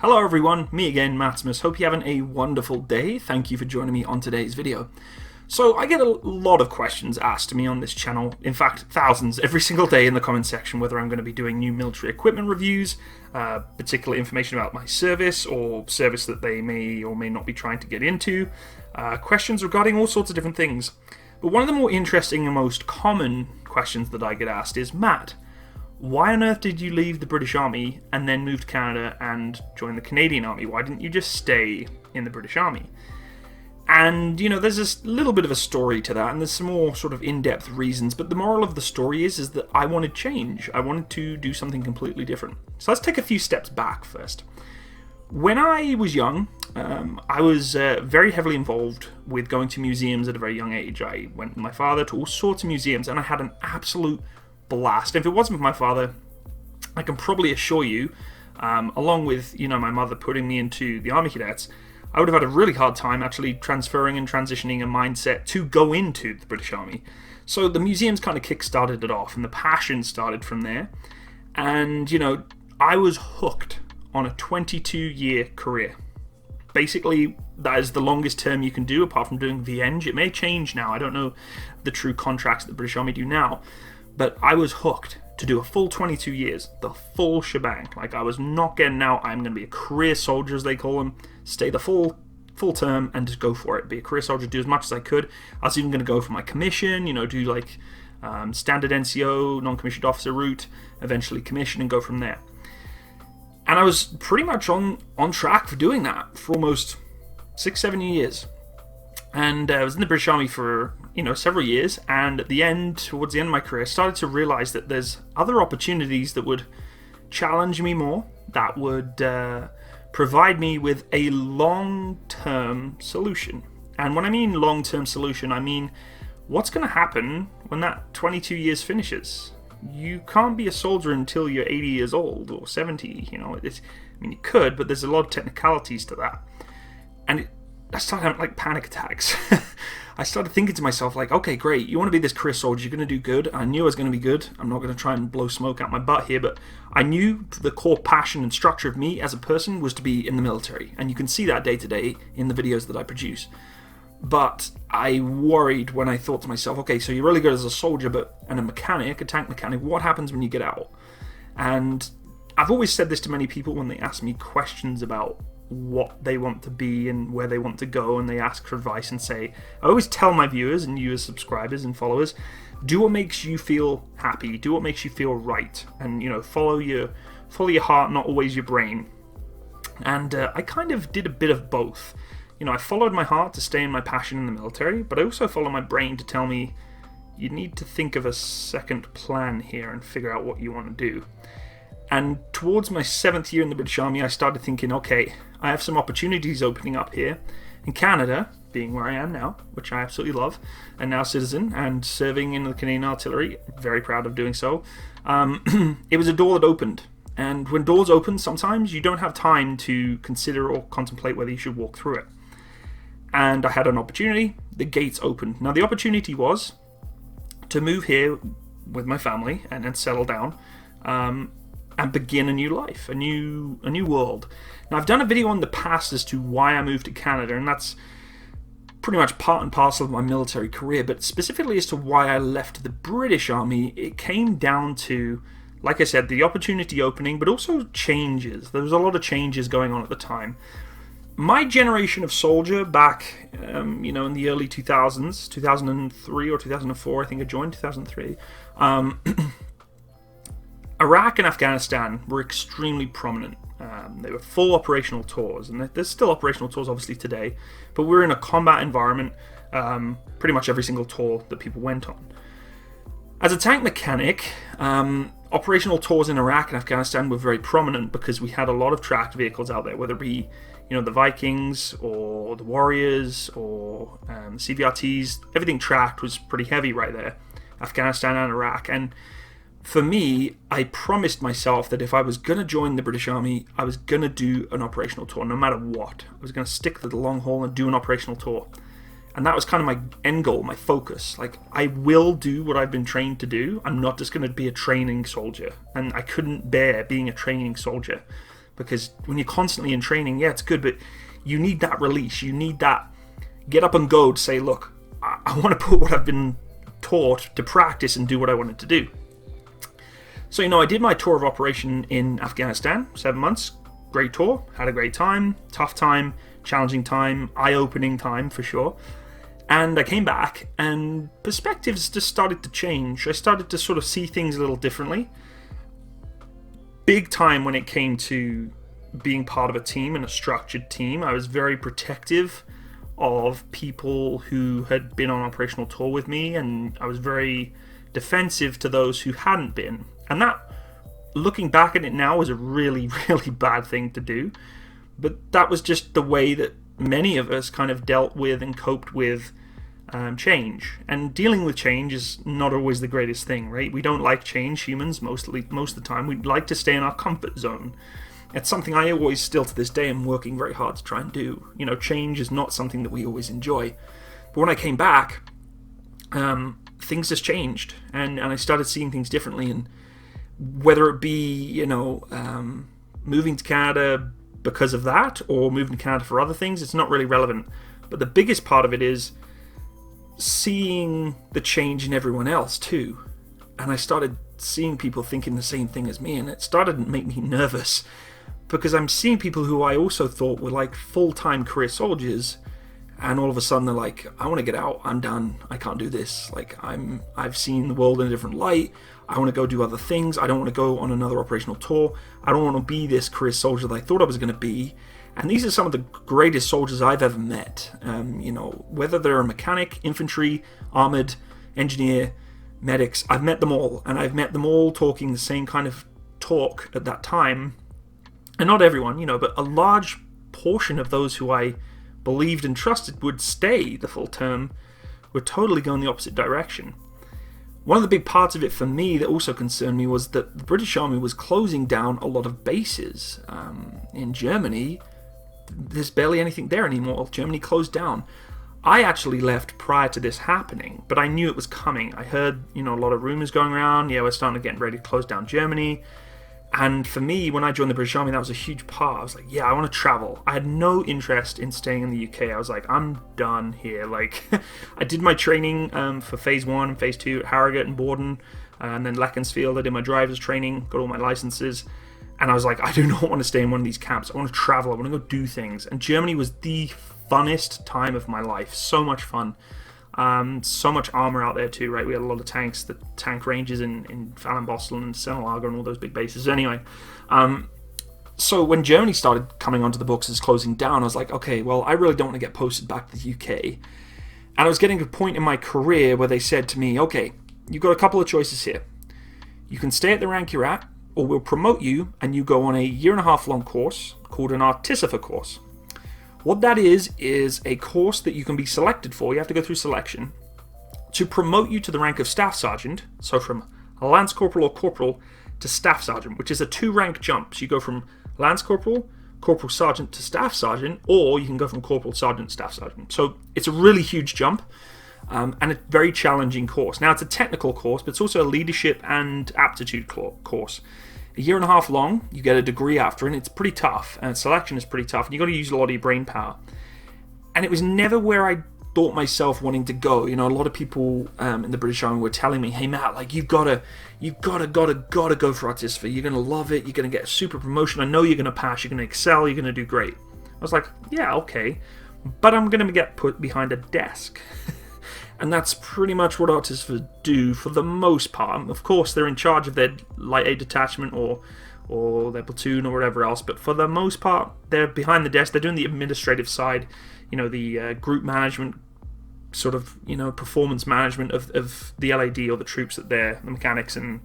Hello everyone, me again, Maximus. Hope you're having a wonderful day. Thank you for joining me on today's video. So I get a lot of questions asked to me on this channel, in fact thousands every single day in the comment section, whether I'm going to be doing new military equipment reviews, particular information about my service or service that they may or may not be trying to get into, questions regarding all sorts of different things. But one of the more interesting and most common questions that I get asked is, Matt, why on earth did you leave the British Army and then move to Canada and join the Canadian Army? Why didn't you just stay in the British Army? And, you know, there's this little bit of a story to that, and there's some more sort of in-depth reasons, but the moral of the story is that I wanted change. I wanted to do something completely different. So let's take a few steps back first. When I was young, I was very heavily involved with going to museums at a very young age. I went with my father to all sorts of museums, and I had an absolute blast. If it wasn't for my father, I can probably assure you, along with my mother putting me into the Army Cadets, I would have had a really hard time actually transferring and transitioning a mindset to go into the British Army. So the museums kind of kick-started it off, and the passion started from there. And I was hooked on a 22-year career. Basically, that is the longest term you can do apart from doing VEng. It may change now. I don't know the true contracts that the British Army do now. But I was hooked to do a full 22 years, the full shebang. Like, I was not getting out. I'm going to be a career soldier, as they call them. Stay the full term and just go for it. Be a career soldier, do as much as I could. I was even going to go for my commission, do like standard NCO, non-commissioned officer route, eventually commission and go from there. And I was pretty much on track for doing that for almost 6-7 years. And I was in the British Army for several years, and at the end, towards the end of my career, I started to realize that there's other opportunities that would challenge me more, that would provide me with a long-term solution. And when I mean long-term solution, I mean what's going to happen when that 22 years finishes. You can't be a soldier until you're 80 years old or 70. You could, but there's a lot of technicalities to that. And I started having panic attacks. I started thinking to myself, okay, great, you want to be this career soldier, you're going to do good. I knew I was going to be good. I'm not going to try and blow smoke out my butt here, but I knew the core passion and structure of me as a person was to be in the military. And you can see that day to day in the videos that I produce. But I worried when I thought to myself, okay, so you're really good as a soldier, and a mechanic, a tank mechanic, what happens when you get out? And I've always said this to many people when they ask me questions about what they want to be and where they want to go, and they ask for advice and say, I always tell my viewers and you as subscribers and followers, do what makes you feel happy, do what makes you feel right, and follow your heart, not always your brain. And I kind of did a bit of both. I followed my heart to stay in my passion in the military, but I also followed my brain to tell me you need to think of a second plan here and figure out what you want to do. And towards my 7th year in the British Army, I started thinking, okay, I have some opportunities opening up here. In Canada, being where I am now, which I absolutely love, and now citizen, and serving in the Canadian Artillery, very proud of doing so, it was a door that opened. And when doors open, sometimes you don't have time to consider or contemplate whether you should walk through it. And I had an opportunity, the gates opened. Now the opportunity was to move here with my family and then settle down, and begin a new life, a new world. Now, I've done a video in the past as to why I moved to Canada, and that's pretty much part and parcel of my military career, but specifically as to why I left the British Army, it came down to, like I said, the opportunity opening, but also changes. There was a lot of changes going on at the time. My generation of soldier back, in the early 2000s, 2003 or 2004, I think I joined, 2003, Iraq and Afghanistan were extremely prominent. They were full operational tours, and there's still operational tours obviously today, but we're in a combat environment pretty much every single tour that people went on. As a tank mechanic, operational tours in Iraq and Afghanistan were very prominent because we had a lot of tracked vehicles out there, whether it be the Vikings or the Warriors or CVRTs. Everything tracked was pretty heavy right there, Afghanistan and Iraq. And for me, I promised myself that if I was going to join the British Army, I was going to do an operational tour, no matter what. I was going to stick to the long haul and do an operational tour. And that was kind of my end goal, my focus. I will do what I've been trained to do. I'm not just going to be a training soldier. And I couldn't bear being a training soldier. because when you're constantly in training, yeah, it's good, but you need that release. You need that get up and go to say, look, I want to put what I've been taught to practice and do what I wanted to do. So, I did my tour of operation in Afghanistan, 7 months. Great tour, had a great time, tough time, challenging time, eye-opening time for sure. And I came back and perspectives just started to change. I started to sort of see things a little differently. Big time when it came to being part of a team and a structured team. I was very protective of people who had been on operational tour with me, and I was very defensive to those who hadn't been. And that, looking back at it now, was a really, really bad thing to do. But that was just the way that many of us kind of dealt with and coped with change. And dealing with change is not always the greatest thing, right? We don't like change, humans, most of the time. We like to stay in our comfort zone. It's something I always, still to this day, am working very hard to try and do. Change is not something that we always enjoy. But when I came back, things just changed. And I started seeing things differently. And whether it be, moving to Canada because of that, or moving to Canada for other things, it's not really relevant. But the biggest part of it is seeing the change in everyone else too. And I started seeing people thinking the same thing as me, and it started to make me nervous, because I'm seeing people who I also thought were like full-time career soldiers, and all of a sudden they're like, I want to get out, I'm done, I can't do this, like I've seen the world in a different light, I want to go do other things, I don't want to go on another operational tour, I don't want to be this career soldier that I thought I was going to be. And these are some of the greatest soldiers I've ever met, whether they're a mechanic, infantry, armoured, engineer, medics, I've met them all, and I've met them all talking the same kind of talk at that time. And not everyone, but a large portion of those who I believed and trusted would stay the full term were totally going the opposite direction. One of the big parts of it for me that also concerned me was that the British Army was closing down a lot of bases. In Germany, there's barely anything there anymore. Germany closed down. I actually left prior to this happening, but I knew it was coming. I heard, a lot of rumors going around. Yeah, we're starting to get ready to close down Germany. And for me, when I joined the British Army, that was a huge part. I was like, yeah, I want to travel. I had no interest in staying in the UK. I was like, I'm done here. Like, I did my training for Phase 1 and Phase 2 at Harrogate and Borden, and then Leckensfield. I did my driver's training, got all my licenses. And I was like, I do not want to stay in one of these camps. I want to travel. I want to go do things. And Germany was the funnest time of my life. So much fun. So much armor out there too, right? We had a lot of tanks, the tank ranges in Fallenbostel and Senelager and all those big bases. Anyway, so when Germany started coming onto the books as closing down, I was like, okay, well, I really don't want to get posted back to the UK. And I was getting to a point in my career where they said to me, okay, you've got a couple of choices here. You can stay at the rank you're at, or we'll promote you and you go on a 1.5 year long course called an Artisan course. What that is a course that you can be selected for. You have to go through selection to promote you to the rank of Staff Sergeant. So from a Lance Corporal or Corporal to Staff Sergeant, which is a 2-rank jump. So you go from Lance Corporal, Corporal Sergeant to Staff Sergeant, or you can go from Corporal Sergeant to Staff Sergeant. So it's a really huge jump and a very challenging course. Now it's a technical course, but it's also a leadership and aptitude course. 1.5 years long, you get a degree after, and it's pretty tough, and selection is pretty tough, and you've got to use a lot of your brain power. And it was never where I thought myself wanting to go. A lot of people in the British Army were telling me, hey Matt, like you've got to go for Artisan. You're going to love it, you're going to get a super promotion, I know you're going to pass, you're going to excel, you're going to do great. I was like, yeah, okay, but I'm going to get put behind a desk. And that's pretty much what Artisan do for the most part. Of course, they're in charge of their light aid detachment or their platoon or whatever else, but for the most part, they're behind the desk. They're doing the administrative side, the group management, sort of, performance management of the LAD or the troops that they're, the mechanics and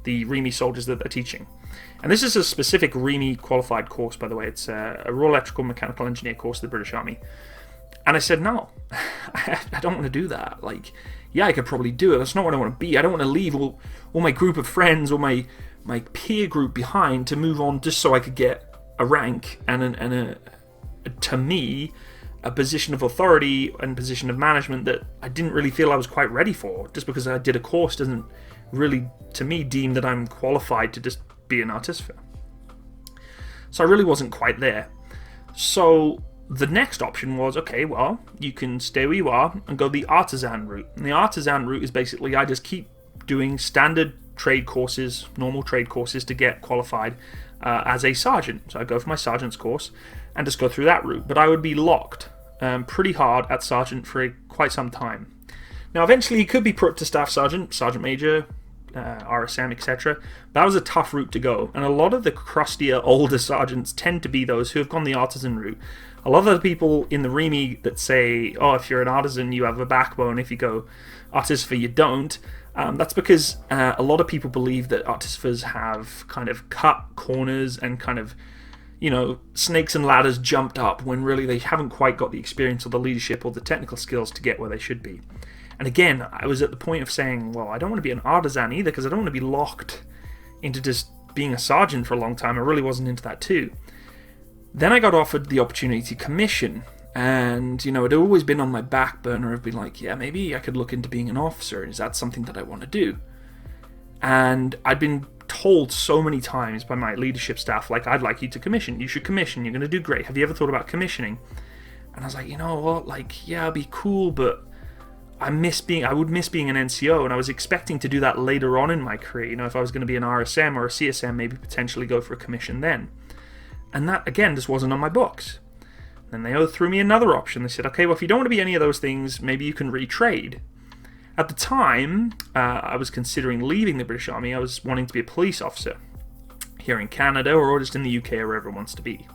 the REME soldiers that they're teaching. And this is a specific REME qualified course, by the way. It's a Royal Electrical Mechanical Engineer course of the British Army. And I said, no, I don't want to do that. Like, yeah, I could probably do it. That's not what I want to be. I don't want to leave all my group of friends or my peer group behind to move on just so I could get a rank and to me, a position of authority and position of management that I didn't really feel I was quite ready for. Just because I did a course doesn't really, to me, deem that I'm qualified to just be an artisan. So I really wasn't quite there. So the next option was, okay, well, you can stay where you are and go the Artisan Route. And the Artisan Route is basically I just keep doing standard trade courses, normal trade courses to get qualified as a sergeant. So I go for my sergeant's course and just go through that route. But I would be locked pretty hard at sergeant for quite some time. Now, eventually, you could be put up to staff sergeant, sergeant major, RSM, etc. That was a tough route to go, and a lot of the crustier, older sergeants tend to be those who have gone the artisan route. A lot of the people in the REME that say, oh, if you're an artisan, you have a backbone. If you go artificer, you don't. That's because a lot of people believe that artificers have kind of cut corners and kind of, snakes and ladders jumped up when really they haven't quite got the experience or the leadership or the technical skills to get where they should be. And again, I was at the point of saying, well, I don't want to be an artisan either because I don't want to be locked into just being a sergeant for a long time. I really wasn't into that too. Then I got offered the opportunity to commission, and it had always been on my back burner. I've been like, yeah, maybe I could look into being an officer. Is that something that I want to do? And I'd been told so many times by my leadership staff, like, I'd like you to commission. You should commission. You're going to do great. Have you ever thought about commissioning? And I was like, you know what? Like, yeah, it'd be cool, but I would miss being an NCO, and I was expecting to do that later on in my career. If I was going to be an RSM or a CSM, maybe potentially go for a commission then. And that, again, just wasn't on my books. Then they threw me another option. They said, okay, well, if you don't want to be any of those things, maybe you can retrade. At the time, I was considering leaving the British Army. I was wanting to be a police officer here in Canada or just in the UK or wherever it wants to be.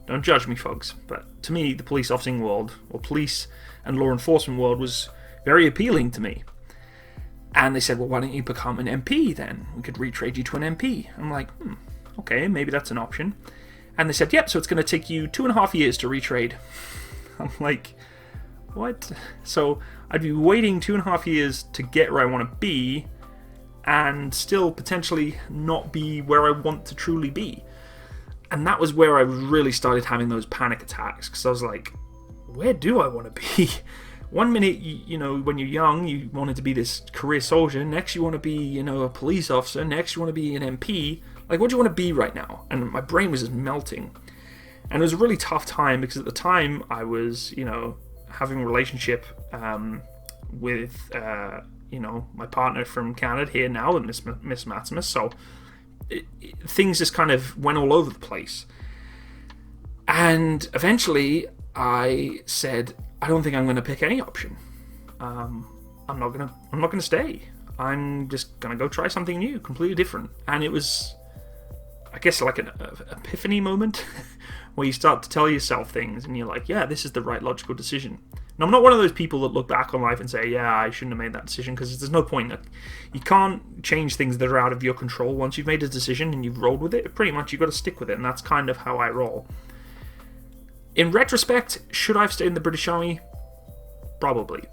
Don't judge me, folks, but to me, the police officing world, or police and law enforcement world, was very appealing to me. And they said, well, why don't you become an MP then? We could retrade you to an MP. I'm like, okay, maybe that's an option. And they said, yep, so it's going to take you 2.5 years to retrade. I'm like, what? So I'd be waiting 2.5 years to get where I want to be and still potentially not be where I want to truly be. And that was where I really started having those panic attacks, because I was like, where do I want to be? One minute, when you're young, you wanted to be this career soldier. Next, you want to be, a police officer. Next, you want to be an MP. Like, what do you want to be right now? And my brain was just melting. And it was a really tough time because at the time I was, having a relationship with, my partner from Canada here now, and Miss Maximus. So things just kind of went all over the place. And eventually I said, I don't think I'm going to pick any option. I'm not going to stay. I'm just going to go try something new, completely different. And it was, I guess, like an epiphany moment where you start to tell yourself things and you're like, yeah, this is the right logical decision. And I'm not one of those people that look back on life and say, yeah, I shouldn't have made that decision, because there's no point. You can't change things that are out of your control. Once you've made a decision and you've rolled with it, pretty much you've got to stick with it. And that's kind of how I roll. In retrospect, should I have stayed in the British Army? Probably.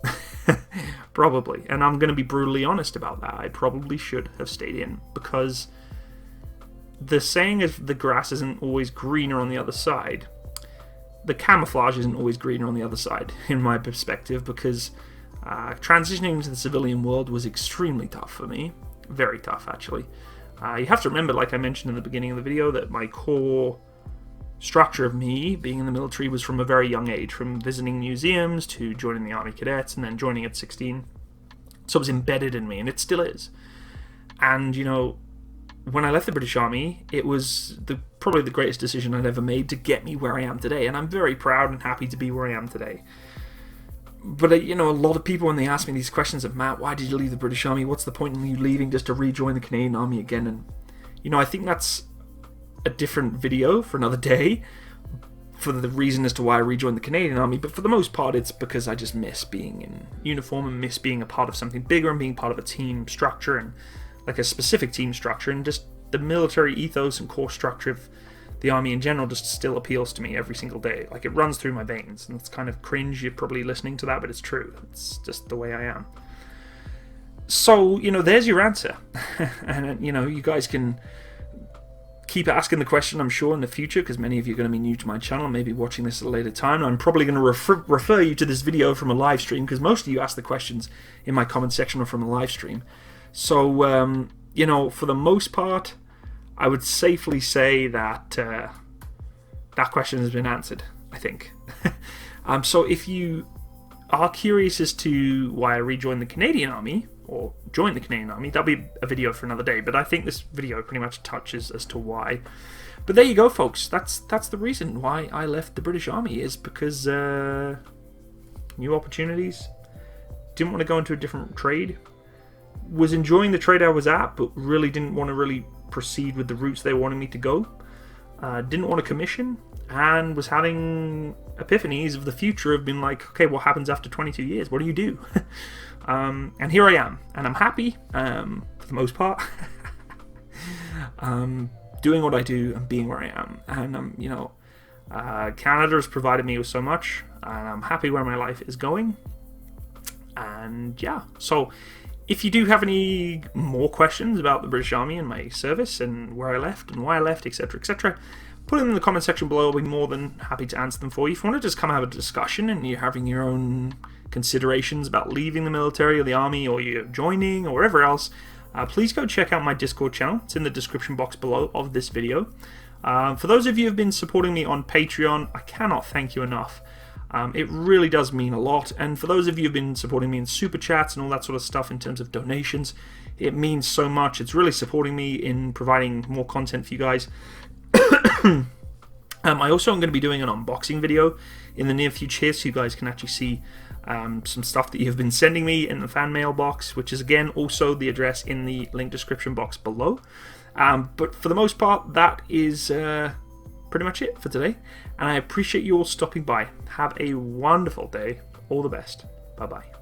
Probably. And I'm going to be brutally honest about that. I probably should have stayed in, because the saying is the grass isn't always greener on the other side. The camouflage isn't always greener on the other side, in my perspective, because transitioning into the civilian world was extremely tough for me. Very tough, actually. You have to remember, like I mentioned in the beginning of the video, that my core structure of me being in the military was from a very young age, from visiting museums to joining the Army Cadets and then joining at 16. So it was embedded in me, and it still is. And, when I left the British Army, it was probably the greatest decision I'd ever made to get me where I am today, and I'm very proud and happy to be where I am today. But, a lot of people, when they ask me these questions of, Matt, why did you leave the British Army? What's the point in you leaving just to rejoin the Canadian Army again? And, I think that's a different video for another day for the reason as to why I rejoined the Canadian Army, but for the most part it's because I just miss being in uniform and miss being a part of something bigger and being part of a team structure, and like a specific team structure, and just the military ethos and core structure of the Army in general just still appeals to me every single day. Like, it runs through my veins, and it's kind of cringe, you're probably listening to that, but it's true. It's just the way I am. So, there's your answer. And, you guys can keep asking the question, I'm sure, in the future, because many of you are going to be new to my channel and maybe watching this at a later time. I'm probably going to refer you to this video from a live stream, because most of you ask the questions in my comment section or from a live stream. So, for the most part, I would safely say that that question has been answered, I think. So if you are curious as to why I rejoined the Canadian Army, or joined the Canadian Army, that'll be a video for another day, but I think this video pretty much touches as to why. But there you go, folks. That's the reason why I left the British Army, is because new opportunities, didn't want to go into a different trade, was enjoying the trade I was at, but really didn't want to really proceed with the routes they wanted me to go, didn't want to commission, and was having epiphanies of the future of being like, okay, what happens after 22 years? What do you do? And here I am, and I'm happy for the most part. Doing what I do and being where I am, and you know, Canada has provided me with so much, and I'm happy where my life is going. And yeah, so if you do have any more questions about the British Army and my service and where I left and why I left, etc., etc., put them in the comment section below. I'll be more than happy to answer them for you. If you want to just come have a discussion and you're having your own considerations about leaving the military or the army, or you're joining or wherever else, please go check out my Discord channel. It's in the description box below of this video. For those of you who have been supporting me on Patreon, I cannot thank you enough. It really does mean a lot. And for those of you who have been supporting me in super chats and all that sort of stuff in terms of donations, it means so much. It's really supporting me in providing more content for you guys. I also am going to be doing an unboxing video in the near future here, so you guys can actually see some stuff that you've been sending me in the fan mail box, which is again also the address in the link description box below. But for the most part, that is pretty much it for today, and I appreciate you all stopping by. Have a wonderful day. All the best. Bye bye.